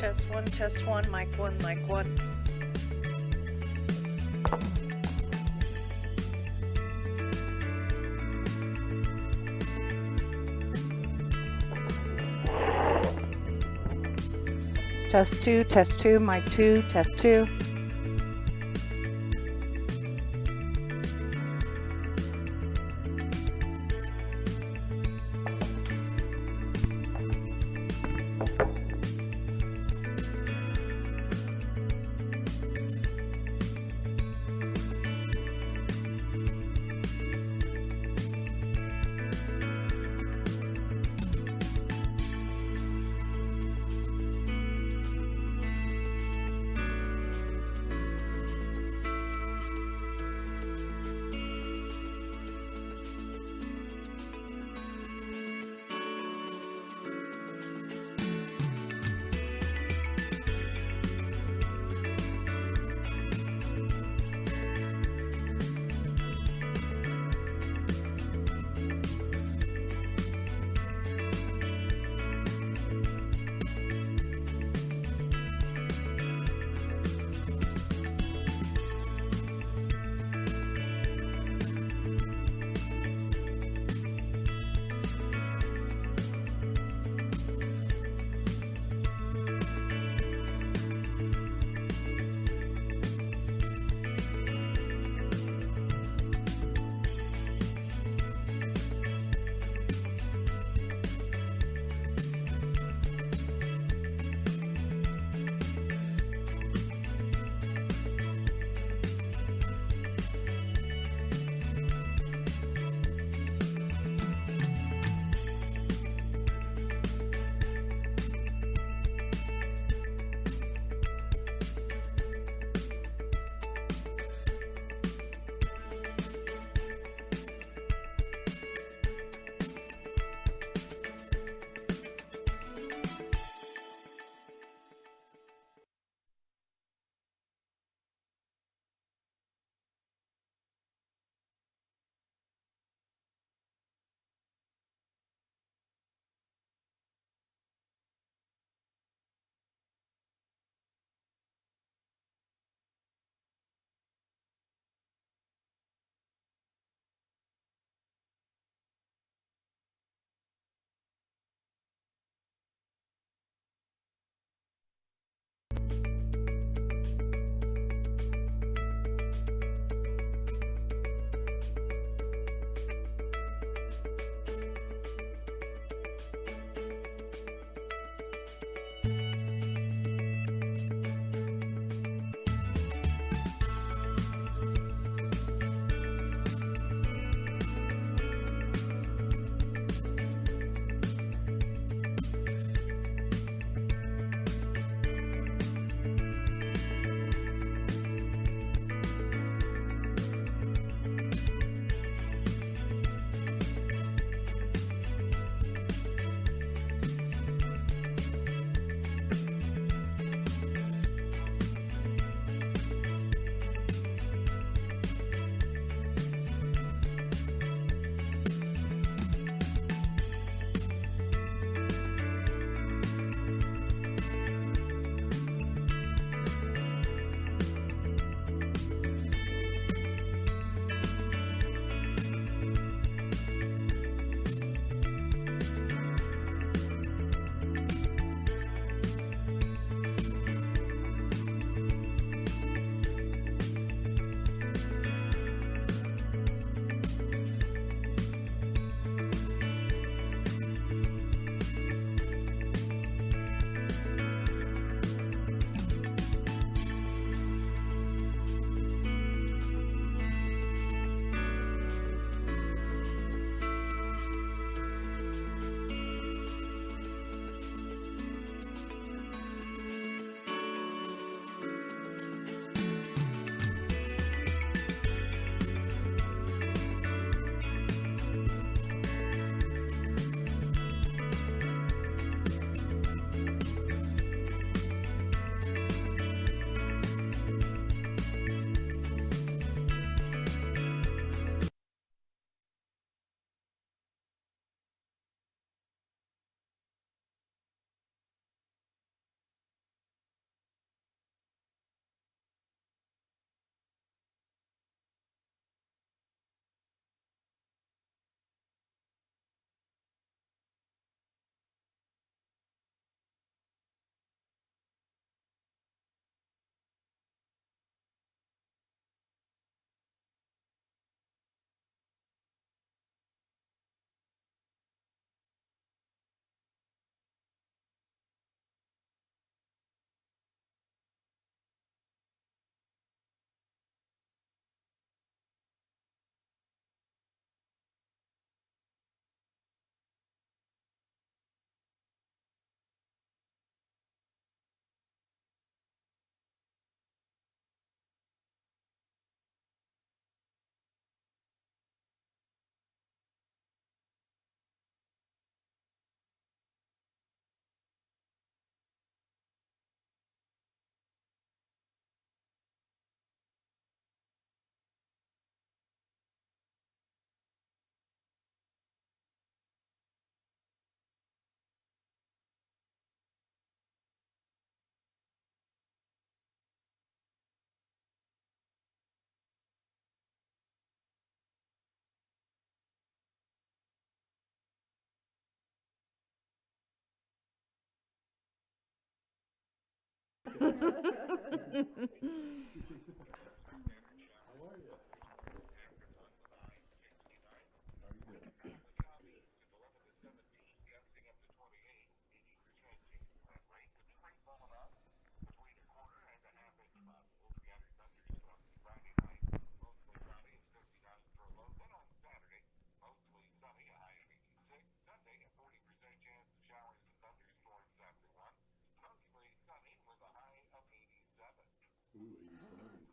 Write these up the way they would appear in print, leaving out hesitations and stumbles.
test one, mic one, mic one. Test two, mic two, test two.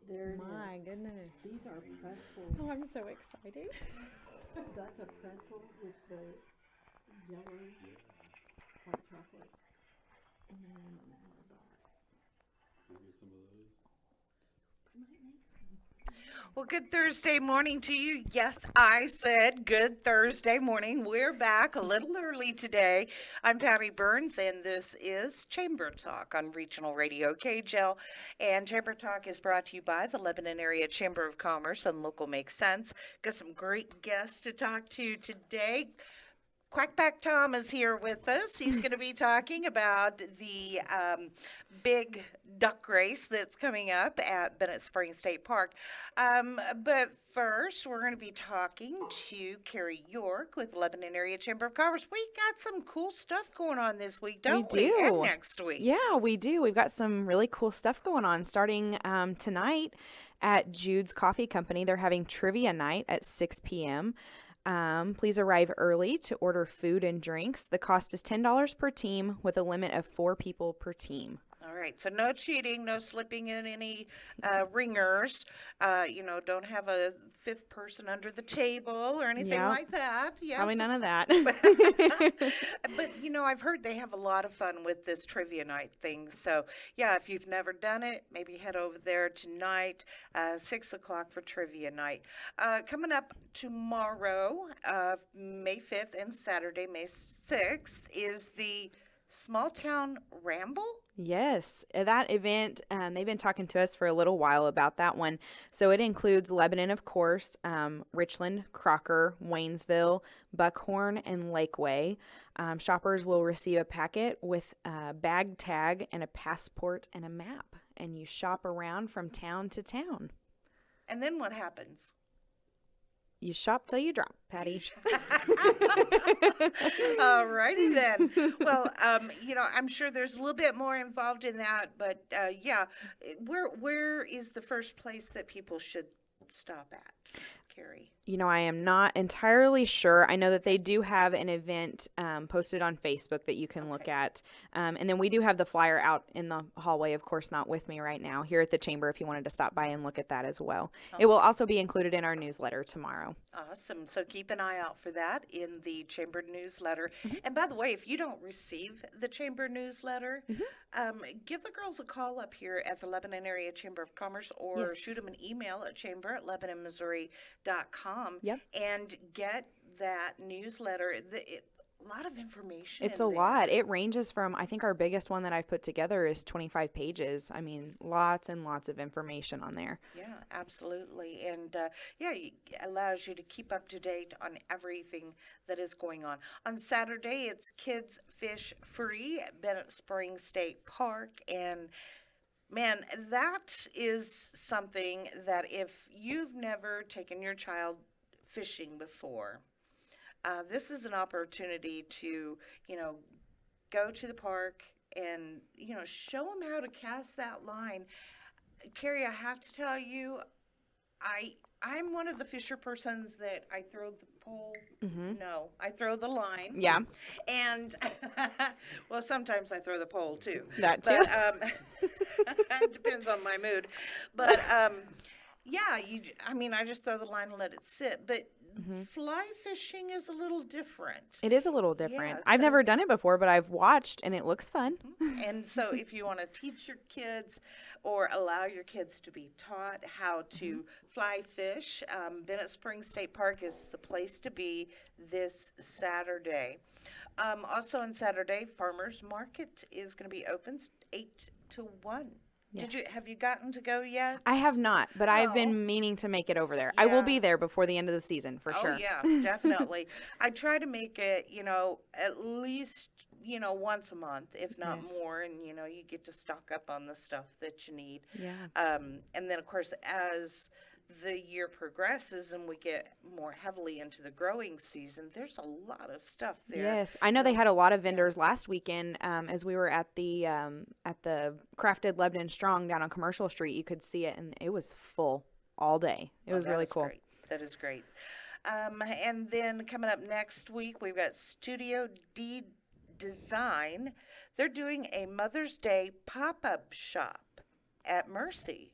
There it My is. goodness. These are pretzels. Oh, I'm so excited. That's a pretzel with the yellow white chocolate. And then I'm gonna add that. Can we get some of those? I might make some. Well, good Thursday morning to you. Yes, I said good Thursday morning. We're back a little early today. I'm Patty Burns, and this is Chamber Talk on Regional Radio KJEL. And Chamber Talk is brought to you by the Lebanon Area Chamber of Commerce and Local Makes Sense. Got some great guests to talk to today. Quackback Tom is here with us. He's going to be talking about the big duck race that's coming up at Bennett Springs State Park. But first, we're going to be talking to Carrie York with the Lebanon Area Chamber of Commerce. We got some cool stuff going on this week, don't we? do. And next week. Yeah, we do. We've got some really cool stuff going on. Starting tonight at Jude's Coffee Company, they're having trivia night at 6 p.m. Please arrive early to order food and drinks. The cost is $10 per team with a limit of 4 people per team. All right, so no cheating, no slipping in any ringers. Don't have a fifth person under the table or anything Yep. like that. Yes. Probably none of that. But, I've heard they have a lot of fun with this trivia night thing. So, yeah, if you've never done it, maybe head over there tonight, 6 o'clock for trivia night. Coming up tomorrow, May 5th, and Saturday, May 6th, is the Small Town Ramble. Yes, that event, they've been talking to us for a little while about that one. So it includes Lebanon, of course, Richland, Crocker, Waynesville, Buckhorn, and Lakeway. Shoppers will receive a packet with a bag tag and a passport and a map, and you shop around from town to town. And then what happens? You shop till you drop, Patty. All righty then. Well, I'm sure there's a little bit more involved in that, but where is the first place that people should stop at, Carrie? I am not entirely sure. I know that they do have an event posted on Facebook that you can look at. And then we do have the flyer out in the hallway, of course, not with me right now, here at the chamber if you wanted to stop by and look at that as well. It will also be included in our newsletter tomorrow. Awesome. So keep an eye out for that in the chamber newsletter. And by the way, if you don't receive the chamber newsletter, give the girls a call up here at the Lebanon Area Chamber of Commerce or Yes. shoot them an email at chamber@lebanonmissouri.com Yep. and get that newsletter. A lot of information. It's in a there. lot. It ranges from, I think our biggest one that I've put together is 25 pages. I mean, lots and lots of information on there. Yeah, absolutely. And it allows you to keep up to date on everything that is going on. On Saturday, it's Kids Fish Free at Bennett Springs State Park. And man, that is something that if you've never taken your child fishing before, this is an opportunity to, go to the park and, show them how to cast that line. Carrie, I have to tell you, I'm one of the fisher persons that I throw the pole. No, I throw the line. Yeah, And, well, sometimes I throw the pole too. that too. But, it depends on my mood. But, I just throw the line and let it sit. But fly fishing is a little different. It is a little different. Yeah, I've so- never done it before, but I've watched and it looks fun. And so if you want to teach your kids or allow your kids to be taught how to fly fish, Bennett Springs State Park is the place to be this Saturday. Also on Saturday, Farmers Market is going to be open 8 to 1. Yes. Have you gotten to go yet? I have not, but I've Oh. been meaning to make it over there. I will Yeah. be there before the end of the season for Oh, sure. yeah, definitely. I try to make it, at least once a month, if not Yes. more, and you get to stock up on the stuff that you need. Yeah. And then of course, as the year progresses and we get more heavily into the growing season, there's a lot of stuff there. Yes, I know they had a lot of vendors last weekend. As we were at the Crafted Lebanon Strong down on Commercial Street, you could see it, and it was full all day. It was really cool. Great. That is great. And then coming up next week, we've got Studio D Design. They're doing a Mother's Day pop-up shop at Mercy.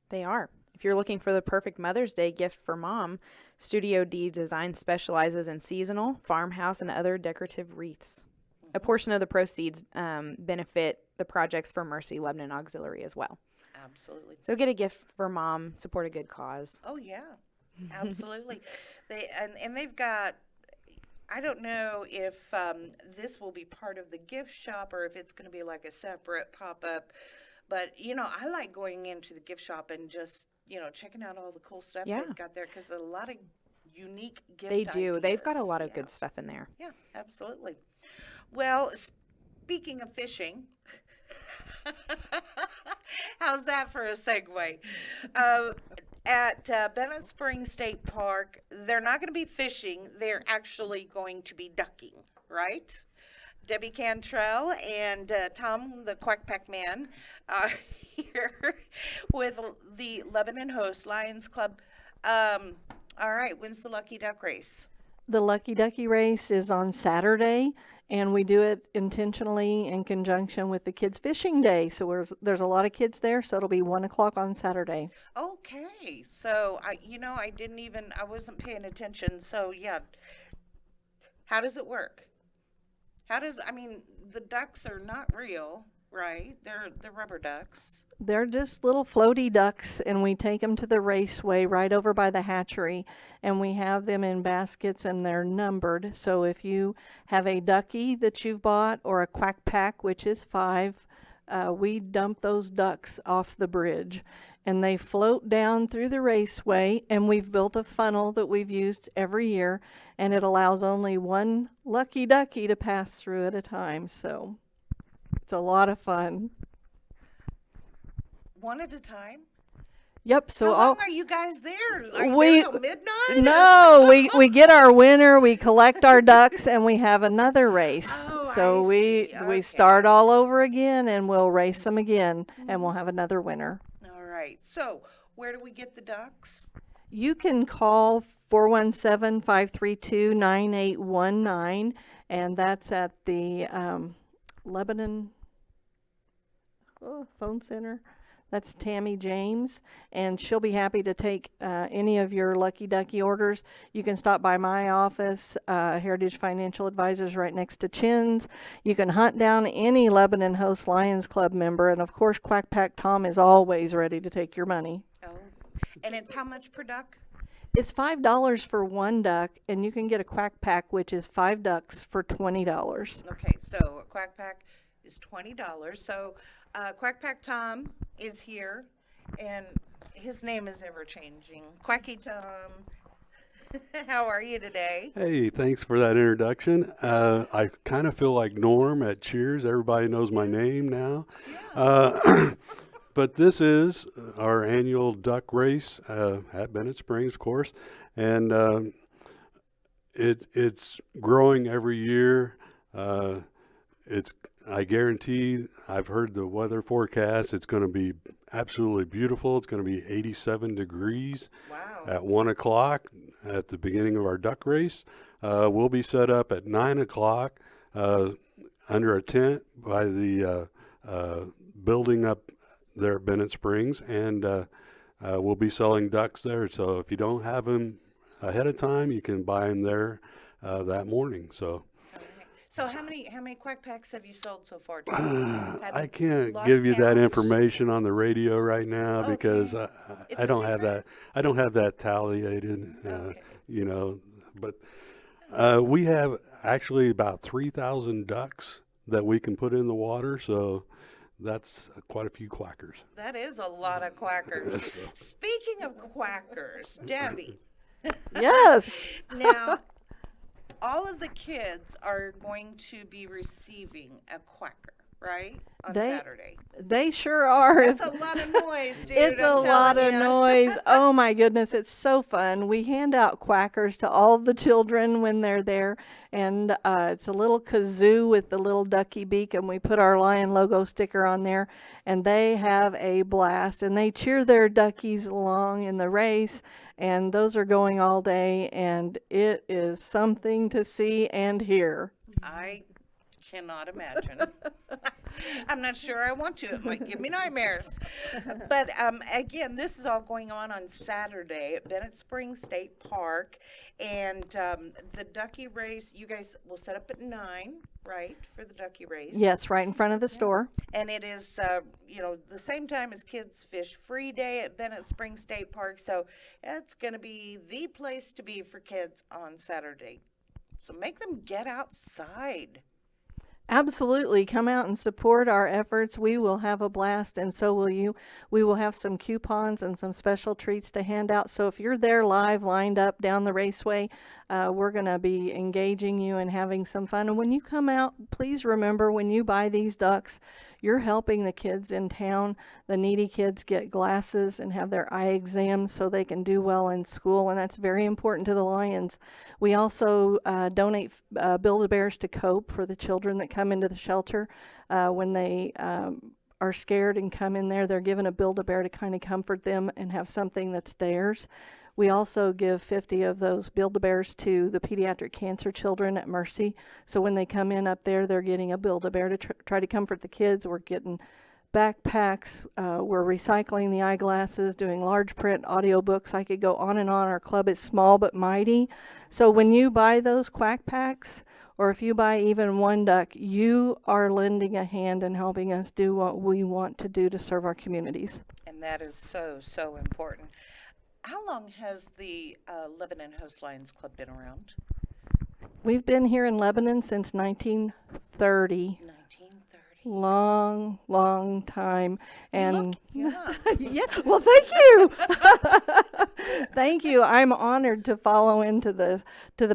They are. If you're looking for the perfect Mother's Day gift for mom, Studio D Design specializes in seasonal, farmhouse, and other decorative wreaths. A portion of the proceeds benefit the projects for Mercy Lebanon Auxiliary as well. Absolutely. So get a gift for mom, support a good cause. Oh, yeah. Absolutely. And they've got, I don't know if this will be part of the gift shop or if it's going to be like a separate pop-up, but I like going into the gift shop and just checking out all the cool stuff they've got there, because a lot of unique gift They do. ideas. They've got a lot of good stuff in there. Yeah, absolutely. Well, speaking of fishing, how's that for a segue? At Bennett Springs State Park, they're not going to be fishing. They're actually going to be ducking, right? Debbie Cantrell and Tom, the Quack Pack Man, are here with the Lebanon Host Lions Club. All right, when's the Lucky Duck race? The Lucky Ducky race is on Saturday, and we do it intentionally in conjunction with the Kids Fishing Day. So there's a lot of kids there, so it'll be 1 o'clock on Saturday. Okay, so I wasn't paying attention. So yeah, how does it work? The ducks are not real, right? They're rubber ducks. They're just little floaty ducks, and we take them to the raceway right over by the hatchery, and we have them in baskets, and they're numbered. So if you have a ducky that you've bought or a quack pack, which is 5, we dump those ducks off the bridge, and they float down through the raceway, and we've built a funnel that we've used every year, and it allows only one lucky ducky to pass through at a time. So it's a lot of fun. One at a time? Yep. So how long are you guys there? Are you we there till midnight? no, we get our winner, we collect our ducks, and we have another race. Oh, so I we see. Okay. we start all over again, and we'll race them again, and we'll have another winner. All right. So where do we get the ducks? You can call 417-532-9819, and that's at the Lebanon phone center. That's Tammy James, and she'll be happy to take any of your Lucky Ducky orders. You can stop by my office, Heritage Financial Advisors, right next to Chin's. You can hunt down any Lebanon Host Lions Club member, and of course, Quack Pack Tom is always ready to take your money. Oh, and it's how much per duck? It's $5 for one duck, and you can get a Quack Pack, which is 5 ducks for $20. Okay, so a Quack Pack is $20. So Quack Pack Tom is here, and his name is ever changing. Quacky Tom, how are you today? Hey, thanks for that introduction. I kind of feel like Norm at Cheers. Everybody knows my name now. But this is our annual duck race at Bennett Springs, of course, and it's growing every year. I guarantee, I've heard the weather forecast, it's going to be absolutely beautiful. It's going to be 87 degrees at 1 o'clock at the beginning of our duck race. We'll be set up at 9 o'clock under a tent by the building up there at Bennett Springs, and we'll be selling ducks there. So if you don't have them ahead of time, you can buy them there that morning. So how many Quack Packs have you sold so far? I can't give you that information on the radio right now because I don't have that. I don't have that tallied, But we have actually about 3,000 ducks that we can put in the water. So that's quite a few quackers. That is a lot of quackers. Speaking of quackers, Debbie. Yes. Now, all of the kids are going to be receiving a quacker, right? On They- Saturday. They sure are. That's a lot of noise, dude. It's I'm a lot telling of ya. noise. Oh my goodness, it's so fun. We hand out quackers to all the children when they're there, and it's a little kazoo with the little ducky beak, and we put our lion logo sticker on there, and they have a blast, and they cheer their duckies along in the race, and those are going all day, and it is something to see and hear. I cannot imagine. I'm not sure I want to. It might give me nightmares. But again, this is all going on Saturday at Bennett Springs State Park. And the ducky race, you guys will set up at 9, right, for the ducky race? Yes, right in front of the store. And it is, the same time as Kids Fish Free Day at Bennett Springs State Park. So it's going to be the place to be for kids on Saturday. So make them get outside. Absolutely. Come out and support our efforts. We will have a blast, and so will you. We will have some coupons and some special treats to hand out. So if you're there live, lined up down the raceway, we're going to be engaging you and having some fun. And when you come out, please remember, when you buy these ducks, you're helping the kids in town. The needy kids get glasses and have their eye exams so they can do well in school, and that's very important to the Lions. We also donate Build-A-Bears to Cope for the children that come into the shelter. When they are scared and come in there, they're given a Build-A-Bear to kind of comfort them and have something that's theirs. We also give 50 of those Build-A-Bears to the pediatric cancer children at Mercy. So when they come in up there, they're getting a Build-A-Bear to try to comfort the kids. We're getting backpacks. We're recycling the eyeglasses, doing large print audiobooks. I could go on and on. Our club is small but mighty. So when you buy those quack packs, or if you buy even one duck, you are lending a hand and helping us do what we want to do to serve our communities. And that is so, so important. How long has the Lebanon Host Lions Club been around? We've been here in Lebanon since 1930. 1930. Long time. And Yeah. yeah, well, thank you. Thank you. I'm honored to follow into the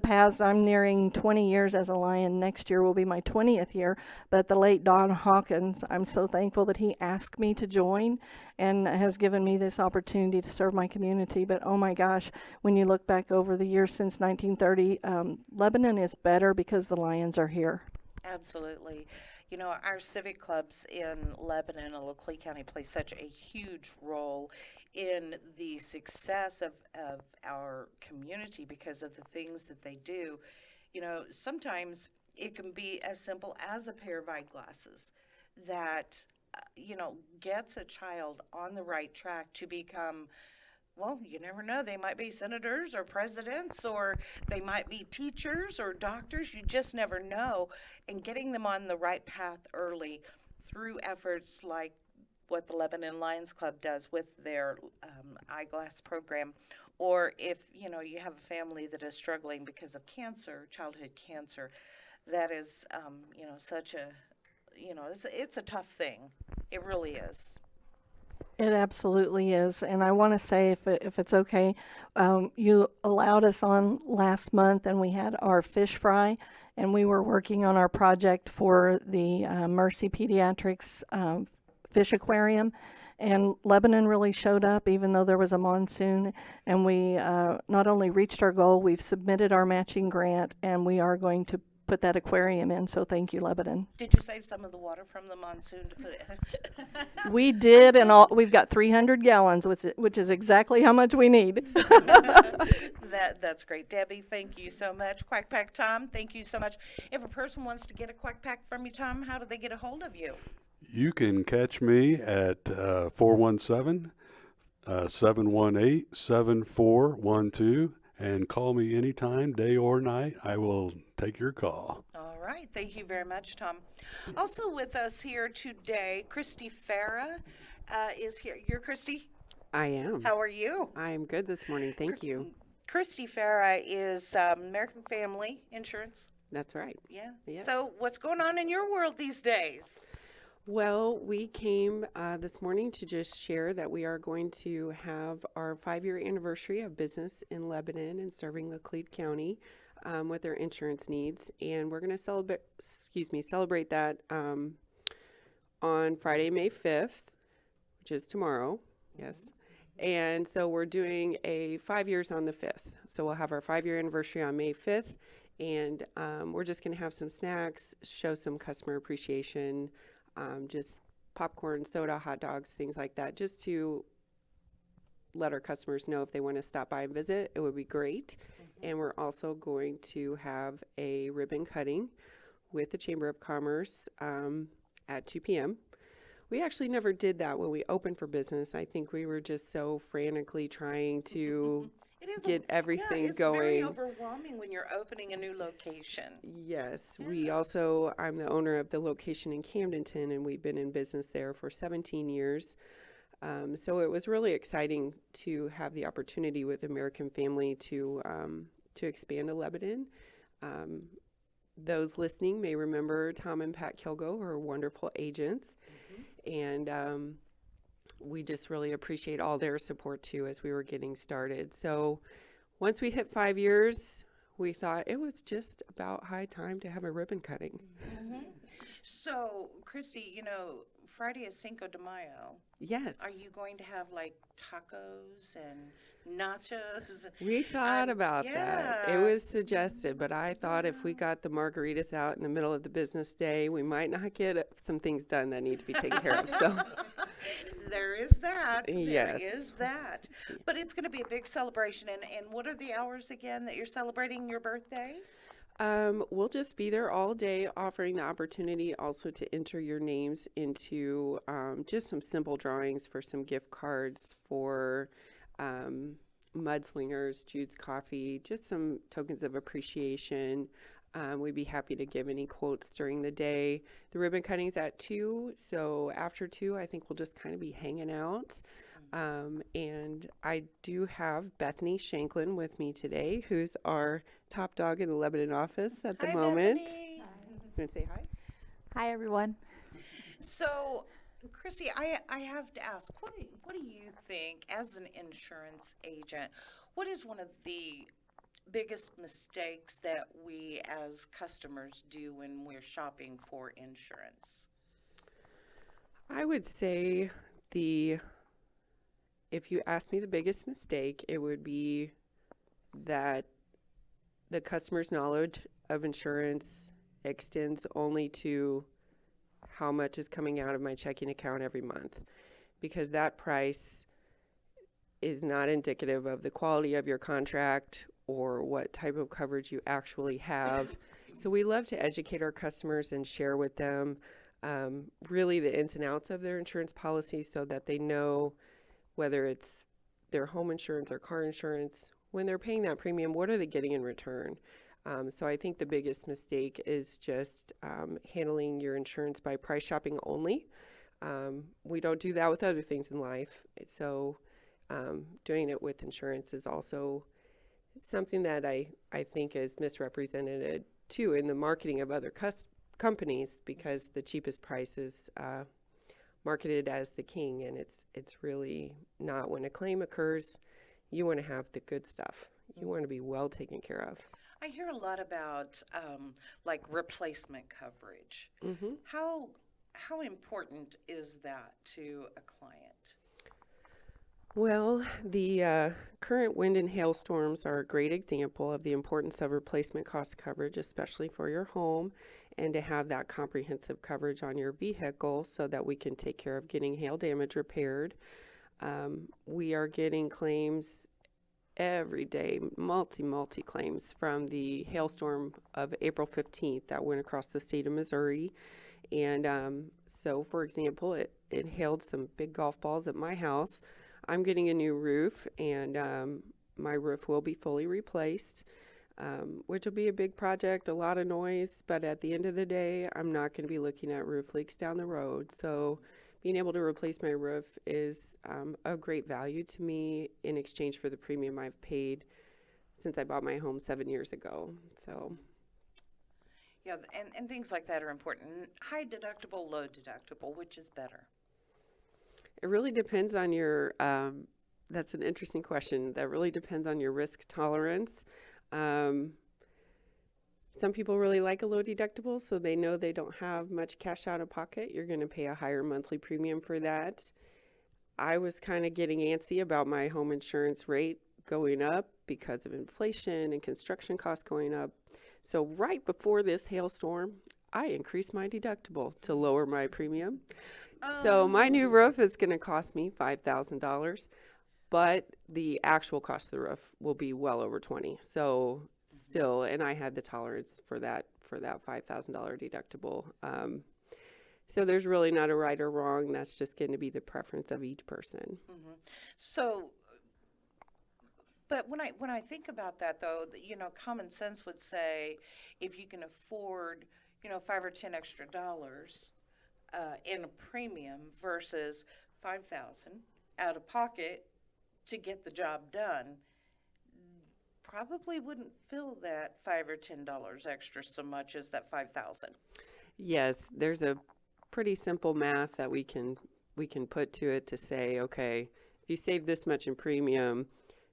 paths. I'm nearing 20 years as a Lion. Next year will be my 20th year. But the late Don Hawkins, I'm so thankful that he asked me to join and has given me this opportunity to serve my community. But oh my gosh, when you look back over the years since 1930, Lebanon is better because the Lions are here. Absolutely. You know, our civic clubs in Lebanon and Leclerc County play such a huge role in the success of our community because of the things that they do. You know, sometimes it can be as simple as a pair of eyeglasses that, gets a child on the right track to become, well, you never know. They might be senators or presidents, or they might be teachers or doctors. You just never know. And getting them on the right path early through efforts like what the Lebanon Lions Club does with their eyeglass program, or if, you have a family that is struggling because of cancer, childhood cancer, that is, such a, it's a tough thing. It really is. It absolutely is. And I want to say, if it's okay, you allowed us on last month, and we had our fish fry, and we were working on our project for the Mercy Pediatrics fish aquarium. And Lebanon really showed up, even though there was a monsoon. And we not only reached our goal, we've submitted our matching grant, and we are going to put that aquarium in. So thank you, Lebanon. Did you save some of the water from the monsoon to put it? We did, and we've got 300 gallons, which is exactly how much we need. That's great. Debbie, thank you so much. Quack Pack Tom, thank you so much. If a person wants to get a Quack Pack from you, Tom, how do they get a hold of you? You can catch me at 417-718-7412 and call me anytime, day or night. I will take your call. All right. Thank you very much, Tom. Also with us here today, Christy Farah is here. You're Christy? I am. How are you? I'm good this morning. Thank you. Christy Farah is American Family Insurance. That's right. Yeah. Yes. So what's going on in your world these days? Well, we came this morning to just share that we are going to have our 5-year anniversary of business in Lebanon and serving Leclerc County with their insurance needs. And we're going to celebrate that on Friday, May 5th, which is tomorrow. Yes. And so we're doing a 5 years on the 5th. So we'll have our 5-year anniversary on May 5th. And we're just going to have some snacks, show some customer appreciation, just popcorn, soda, hot dogs, things like that, just to let our customers know if they want to stop by and visit. It would be great. And we're also going to have a ribbon cutting with the Chamber of Commerce at 2 p.m. We actually never did that when we opened for business. I think we were just so frantically trying to get everything it's going. very overwhelming when you're opening a new location. Yes, I'm the owner of the location in Camdenton, and we've been in business there for 17 years. So it was really exciting to have the opportunity with American Family to expand to Lebanon. Those listening may remember Tom and Pat Kilgo, who are wonderful agents, and we just really appreciate all their support too as we were getting started. So once we hit 5 years, we thought it was just about high time to have a ribbon cutting. So, Chrissy, Friday is Cinco de Mayo. Yes. Are you going to have like tacos and nachos? We thought about that. It yeah. was suggested, but I thought if we got the margaritas out in the middle of the business day, we might not get some things done that need to be taken care of. So There is that. Yes. There is that. But it's going to be a big celebration. And what are the hours again that you're celebrating your birthday? we'll just be there all day, offering the opportunity also to enter your names into just some simple drawings for some gift cards for Mudslingers, Jude's Coffee, just some tokens of appreciation. We'd be happy to give any quotes during the day. The ribbon cutting's at 2, so after 2, I think we'll just kind of be hanging out. And I do have Bethany Shanklin with me today, who's our top dog in the Lebanon office at the moment. Bethany. You want to say hi? Hi, everyone. So, Chrissy, I have to ask, what do you think, as an insurance agent, what is one of the biggest mistakes that we as customers do when we're shopping for insurance? I would say if you ask me the biggest mistake, it would be that the customer's knowledge of insurance extends only to how much is coming out of my checking account every month, because that price is not indicative of the quality of your contract or what type of coverage you actually have. So we love to educate our customers and share with them really the ins and outs of their insurance policy so that they know whether it's their home insurance or car insurance, when they're paying that premium, what are they getting in return? So I think the biggest mistake is just handling your insurance by price shopping only. We don't do that with other things in life. So doing it with insurance is also something that I think is misrepresented too in the marketing of other companies, because the cheapest price is marketed as the king, and it's really not. When a claim occurs, you want to have the good stuff. You want to be well taken care of. I hear a lot about like replacement coverage. Mm-hmm. How important is that to a client? Well, the current wind and hailstorms are a great example of the importance of replacement cost coverage, especially for your home, and to have that comprehensive coverage on your vehicle so that we can take care of getting hail damage repaired. We are getting claims every day, multi claims from the hailstorm of April 15th that went across the state of Missouri. And so, for example, it hailed some big golf balls at my house. I'm getting a new roof, and my roof will be fully replaced, which will be a big project, a lot of noise, but at the end of the day, I'm not going to be looking at roof leaks down the road. So being able to replace my roof is of great value to me in exchange for the premium I've paid since I bought my home 7 years ago. So Yeah, and things like that are important. High deductible, low deductible, which is better? it really depends on your, that's an interesting question. That really depends on your risk tolerance. Some people really like a low deductible, so they know they don't have much cash out of pocket. You're going to pay a higher monthly premium for that. I was kind of getting antsy about my home insurance rate going up because of inflation and construction costs going up. So right before this hailstorm, I increased my deductible to lower my premium. So my new roof is going to cost me $5,000, but the actual cost of the roof will be well over $20,000. So still, and I had the tolerance for that $5,000 deductible. So there's really not a right or wrong. That's just going to be the preference of each person. So, but when I think about that, though, common sense would say if you can afford, $5 or $10 extra in a premium versus $5,000 out of pocket to get the job done, probably wouldn't feel that $5 or $10 extra so much as that $5,000. Yes, there's a pretty simple math that we can put to it to say, okay, if you save this much in premium,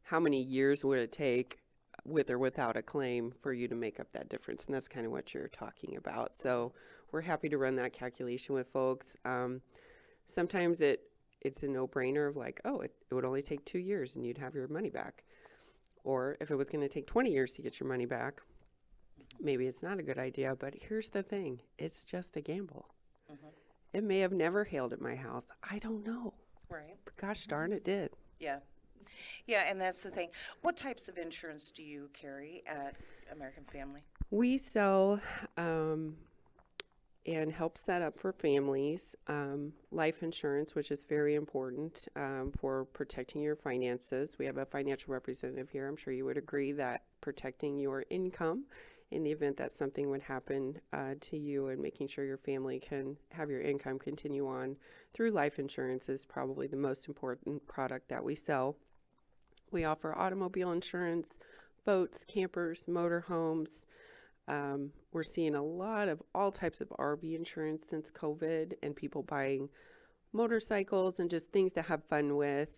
how many years would it take with or without a claim for you to make up that difference? And that's kind of what you're talking about. So we're happy to run that calculation with folks. Sometimes it's a no-brainer of like, oh, it would only take 2 years and you'd have your money back. Or if it was going to take 20 years to get your money back, maybe it's not a good idea. But here's the thing. It's just a gamble. It may have never hailed at my house. I don't know. Right. But gosh darn, it did. Yeah. Yeah, and that's the thing. What types of insurance do you carry at American Family? We sell and help set up for families life insurance, which is very important for protecting your finances. We have a financial representative here. I'm sure you would agree that protecting your income in the event that something would happen to you and making sure your family can have your income continue on through life insurance is probably the most important product that we sell. We offer automobile insurance, boats, campers, motorhomes. We're seeing a lot of all types of RV insurance since COVID and people buying motorcycles and just things to have fun with,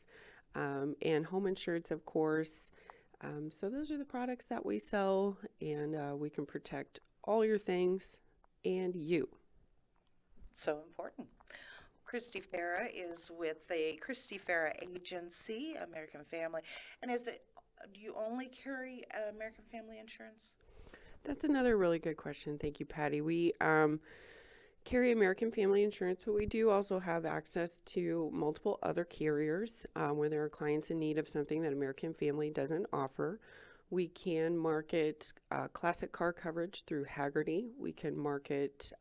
and home insurance, of course. So those are the products that we sell, and we can protect all your things and you. So important. Christy Farah is with the Christy Farah Agency, American Family. And do you only carry American Family insurance? That's another really good question. Thank you, Patty. We carry American Family Insurance, but we do also have access to multiple other carriers where there are clients in need of something that American Family doesn't offer. We can market classic car coverage through Hagerty. We can market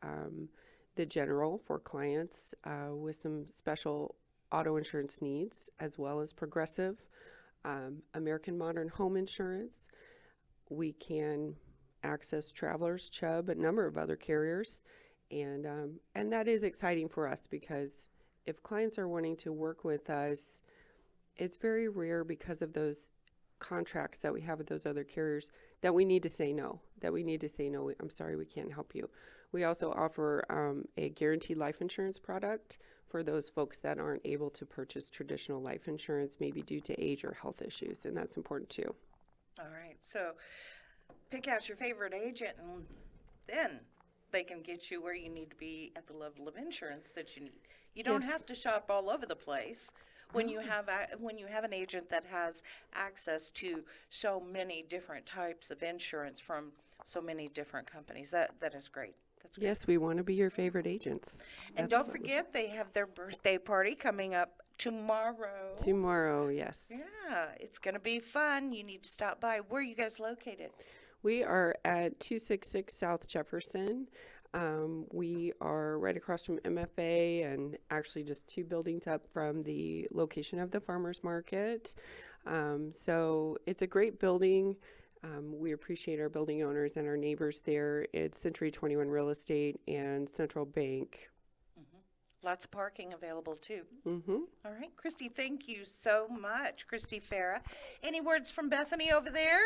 the general for clients with some special auto insurance needs, as well as Progressive, American Modern Home Insurance. We can access Travelers, Chubb, a number of other carriers. And that is exciting for us because if clients are wanting to work with us, it's very rare because of those contracts that we have with those other carriers that we need to say no, I'm sorry, we can't help you. We also offer a guaranteed life insurance product for those folks that aren't able to purchase traditional life insurance, maybe due to age or health issues, and that's important too. All right, so pick out your favorite agent and then they can get you where you need to be at the level of insurance that you need. You don't have to shop all over the place when you have an agent that has access to so many different types of insurance from so many different companies. That is great. That's great. Yes, we want to be your favorite agents. And don't forget, they have their birthday party coming up tomorrow. Tomorrow, yes. Yeah, it's going to be fun. You need to stop by. Where are you guys located? We are at 266 South Jefferson. We are right across from MFA and actually just 2 buildings up from the location of the farmers market. So it's a great building. We appreciate our building owners and our neighbors there. It's Century 21 Real Estate and Central Bank. Lots of parking available too. Mm-hmm. All right, Christy, thank you so much. Christy Farah. Any words from Bethany over there?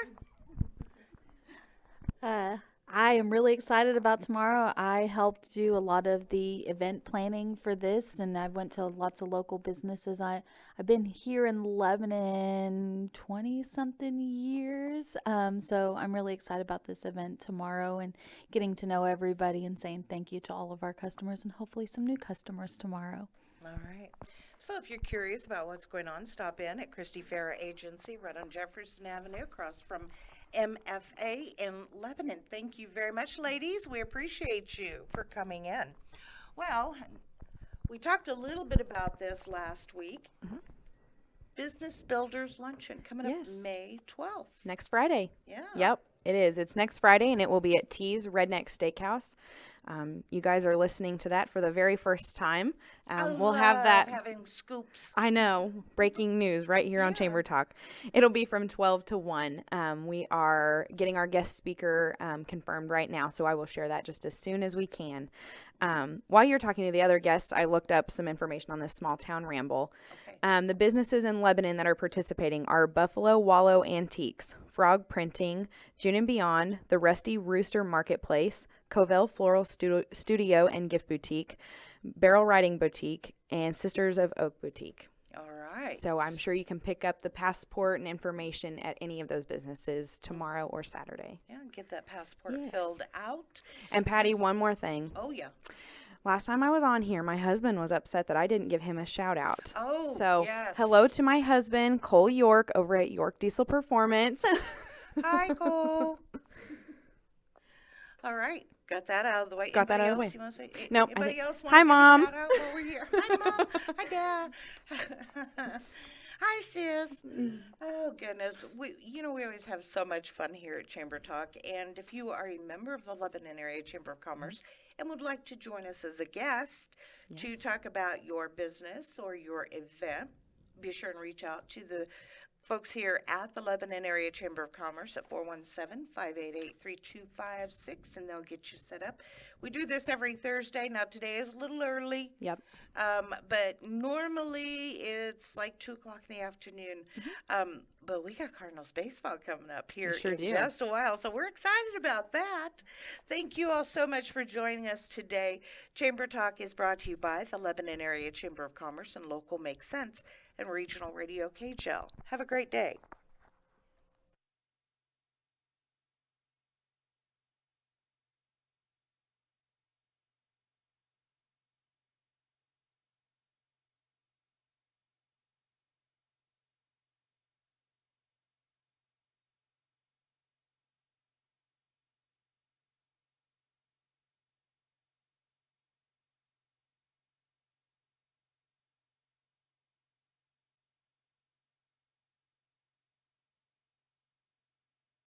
I am really excited about tomorrow. I helped do a lot of the event planning for this, and I went to lots of local businesses. I've been here in Lebanon 20 something years, so I'm really excited about this event tomorrow and getting to know everybody and saying thank you to all of our customers and hopefully some new customers tomorrow. All right. So if you're curious about what's going on, stop in at Christie Farah Agency right on Jefferson Avenue across from MFA in Lebanon. Thank you very much, ladies. We appreciate you for coming in. Well, we talked a little bit about this last week. Business Builders Luncheon coming Yes. up May 12th. Next Friday. Yeah. Yep, it is. It's next Friday, and it will be at T's Redneck Steakhouse. You guys are listening to that for the very first time. We'll have that. Having scoops. I know, breaking news right here on Chamber Talk. It'll be from 12 to 1. We are getting our guest speaker confirmed right now, so I will share that just as soon as we can. While you're talking to the other guests, I looked up some information on this small town ramble. Okay. The businesses in Lebanon that are participating are Buffalo Wallow Antiques, Frog Printing, June and Beyond, the Rusty Rooster Marketplace, Covell Floral Studio and Gift Boutique, Barrel Riding Boutique, and Sisters of Oak Boutique. All right. So I'm sure you can pick up the passport and information at any of those businesses tomorrow or Saturday. Yeah, get that passport Yes. filled out. And Patty, one more thing. Oh, yeah. Last time I was on here, my husband was upset that I didn't give him a shout out. Oh, So yes. hello to my husband, Cole York, over at York Diesel Performance. Hi, Cole. All right. Got that out of the way. Got that Anybody out of the else way. you wanna say? Nope, I Anybody think- else want Hi, to give Mom. a shout out while we're here? Hi, Mom. Hi, Dad. Hi, sis. Oh, goodness. We always have so much fun here at Chamber Talk. And if you are a member of the Lebanon Area Chamber of Commerce and would like to join us as a guest to Yes. talk about your business or your event, be sure and reach out to the folks here at the Lebanon Area Chamber of Commerce at 417-588-3256, and they'll get you set up. We do this every Thursday. Now, today is a little early, Yep. but normally it's like 2 o'clock in the afternoon. But we got Cardinals baseball coming up here sure in do. just a while, so we're excited about that. Thank you all so much for joining us today. Chamber Talk is brought to you by the Lebanon Area Chamber of Commerce and Local Makes Sense and Regional Radio KJEL. Have a great day.